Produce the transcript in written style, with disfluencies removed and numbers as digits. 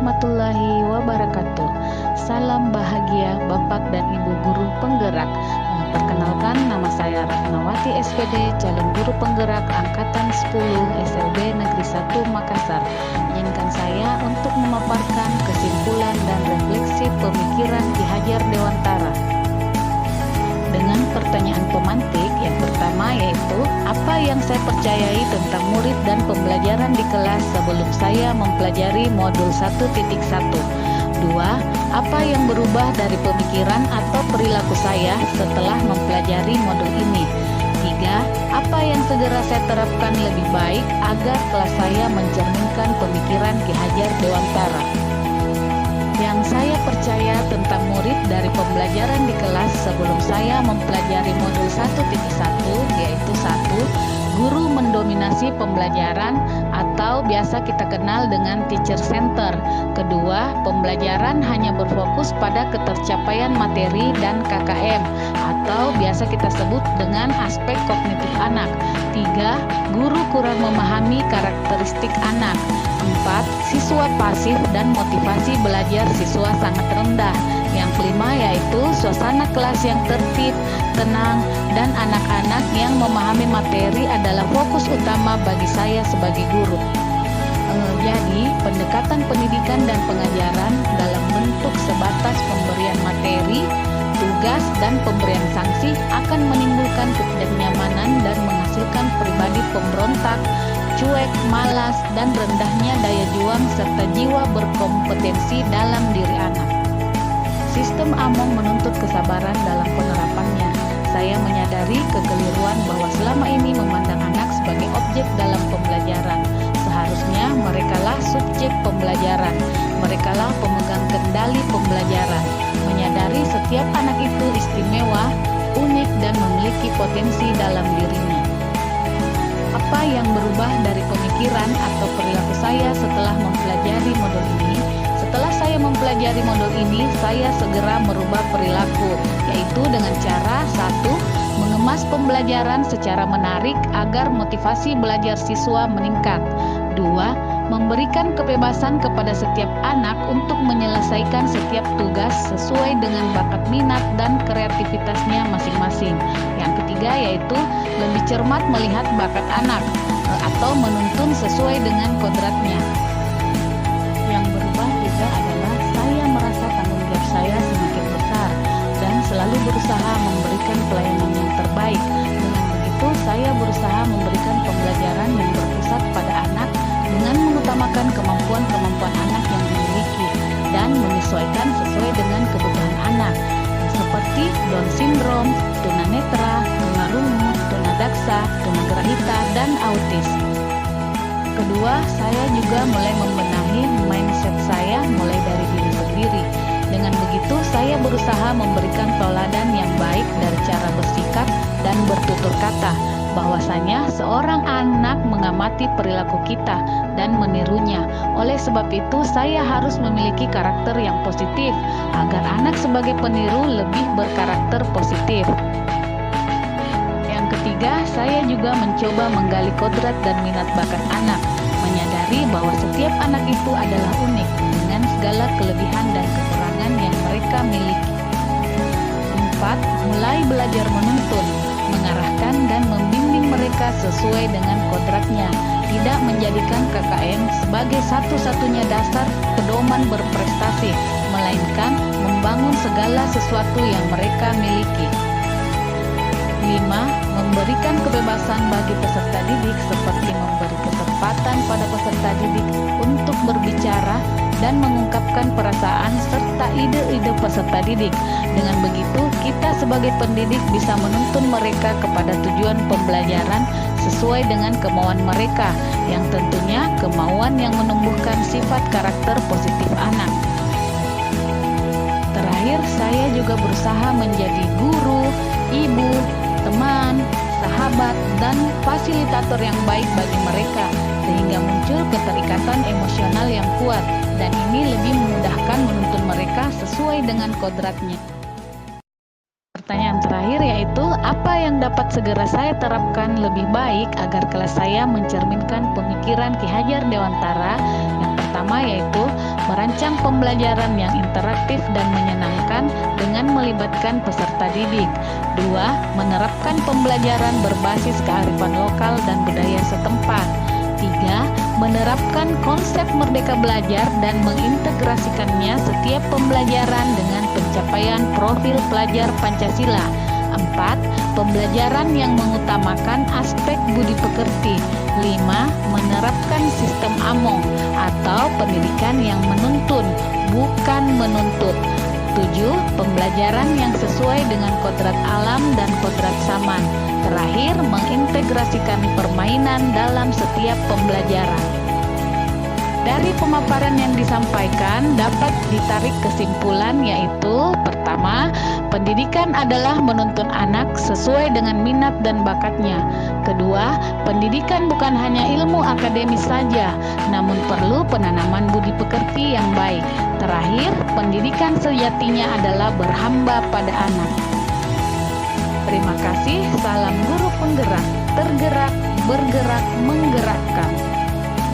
warahmatullahi wabarakatuh. Salam bahagia Bapak dan Ibu Guru Penggerak. Perkenalkan, nama saya Ratnawati SPD, calon guru penggerak Angkatan 10 SLB Negeri 1 Makassar. Izinkan saya untuk memaparkan kesimpulan dan refleksi pemikiran Ki Hajar Dewantara. Dengan pertanyaan pemantik yang pertama, yaitu apa yang saya percayai tentang murid dan pembelajaran di kelas sebelum saya mempelajari modul 1.1. 2. Apa yang berubah dari pemikiran atau perilaku saya setelah mempelajari modul ini? 3. Apa yang segera saya terapkan lebih baik agar kelas saya mencerminkan pemikiran Ki Hajar Dewantara? Yang saya percaya tentang murid dari pembelajaran di kelas sebelum saya mempelajari modul 1.1, yaitu 1. Guru mendominasi pembelajaran atau biasa kita kenal dengan teacher center. Kedua, pembelajaran hanya berfokus pada ketercapaian materi dan KKM atau biasa kita sebut dengan aspek kognitif anak. 3. Guru kurang memahami karakteristik anak. 4. Siswa pasif dan motivasi belajar siswa sangat rendah. Yang kelima yaitu suasana kelas yang tertib, tenang, dan anak-anak yang memahami materi adalah fokus utama bagi saya sebagai guru. Jadi, pendekatan pendidikan dan pengajaran dalam bentuk sebatas pemberian materi, tugas, dan pemberian sanksi akan menimbulkan ketidaknyamanan dan menghasilkan pribadi pemberontak, cuek, malas, dan rendahnya daya juang serta jiwa berkompetensi dalam diri anak. Sistem Among menuntut kesabaran dalam penerapannya. Saya menyadari kekeliruan bahwa selama ini memandang anak sebagai objek dalam pembelajaran. Seharusnya merekalah subjek pembelajaran, merekalah pemegang kendali pembelajaran. Menyadari setiap anak itu istimewa, unik, dan memiliki potensi dalam dirinya. Apa yang berubah dari pemikiran atau perilaku saya setelah mempelajari modul ini? Setelah saya mempelajari modul ini, saya segera merubah perilaku, yaitu dengan cara 1. Mengemas pembelajaran secara menarik agar motivasi belajar siswa meningkat. 2. Memberikan kebebasan kepada setiap anak untuk menyelesaikan setiap tugas sesuai dengan bakat minat dan kreativitasnya masing-masing. Yang ketiga yaitu lebih cermat melihat bakat anak atau menuntun sesuai dengan kodratnya. Yang berubah juga adalah saya merasa tanggung jawab saya semakin besar dan selalu berusaha memberikan pelayanan yang terbaik. Dengan begitu, saya berusaha memberikan pembelajaran yang berpusat pada anak dengan mengutamakan kemampuan-kemampuan anak yang dimiliki dan menyesuaikan sesuai dengan kebutuhan anak, seperti Down syndrome, tunanetra, tunarungu, tunadaksa, tunagrahita, dan autis. Kedua, saya juga mulai membenahi mindset saya mulai dari diri sendiri. Dengan begitu, saya berusaha memberikan teladan yang baik dari cara bersikap dan bertutur kata, bahwasanya seorang anak mengamati perilaku kita dan menirunya. Oleh sebab itu, saya harus memiliki karakter yang positif agar anak sebagai peniru lebih berkarakter positif. Yang ketiga, saya juga mencoba menggali kodrat dan minat bakat anak, menyadari bahwa setiap anak itu adalah unik dengan segala kelebihan dan kekurangan yang mereka miliki. 4. Mulai belajar menuntun, mengarahkan dan membimbing mereka sesuai dengan kodratnya, tidak menjadikan KKM sebagai satu-satunya dasar pedoman berprestasi, melainkan membangun segala sesuatu yang mereka miliki. 5. Memberikan kebebasan bagi peserta didik seperti memberi kesempatan pada peserta didik untuk berbicara dan mengungkapkan perasaan serta ide-ide peserta didik. Dengan begitu, kita sebagai pendidik bisa menuntun mereka kepada tujuan pembelajaran sesuai dengan kemauan mereka, yang tentunya kemauan yang menumbuhkan sifat karakter positif anak. Terakhir, saya juga berusaha menjadi guru, ibu, teman, sahabat, dan fasilitator yang baik bagi mereka, sehingga muncul keterikatan emosional yang kuat, dan ini lebih memudahkan menuntun mereka sesuai dengan kodratnya. Pertanyaan terakhir yaitu, apa yang dapat segera saya terapkan lebih baik agar kelas saya mencerminkan pemikiran Ki Hajar Dewantara? Yang pertama pertama yaitu merancang pembelajaran yang interaktif dan menyenangkan dengan melibatkan peserta didik. 2. Menerapkan pembelajaran berbasis kearifan lokal dan budaya setempat. 3. Menerapkan konsep merdeka belajar dan mengintegrasikannya setiap pembelajaran dengan pencapaian profil pelajar Pancasila. 4. Pembelajaran yang mengutamakan aspek budi pekerti. 5. Menerapkan sistem AMONG atau pendidikan yang menuntun, bukan menuntut. 7. Pembelajaran yang sesuai dengan kodrat alam dan kodrat zaman. Terakhir, mengintegrasikan permainan dalam setiap pembelajaran. Dari pemaparan yang disampaikan dapat ditarik kesimpulan yaitu pertama, pendidikan adalah menuntun anak sesuai dengan minat dan bakatnya. Kedua, pendidikan bukan hanya ilmu akademis saja, namun perlu penanaman budi pekerti yang baik. Terakhir, pendidikan sejatinya adalah berhamba pada anak. Terima kasih, salam guru penggerak, tergerak, bergerak, menggerakkan.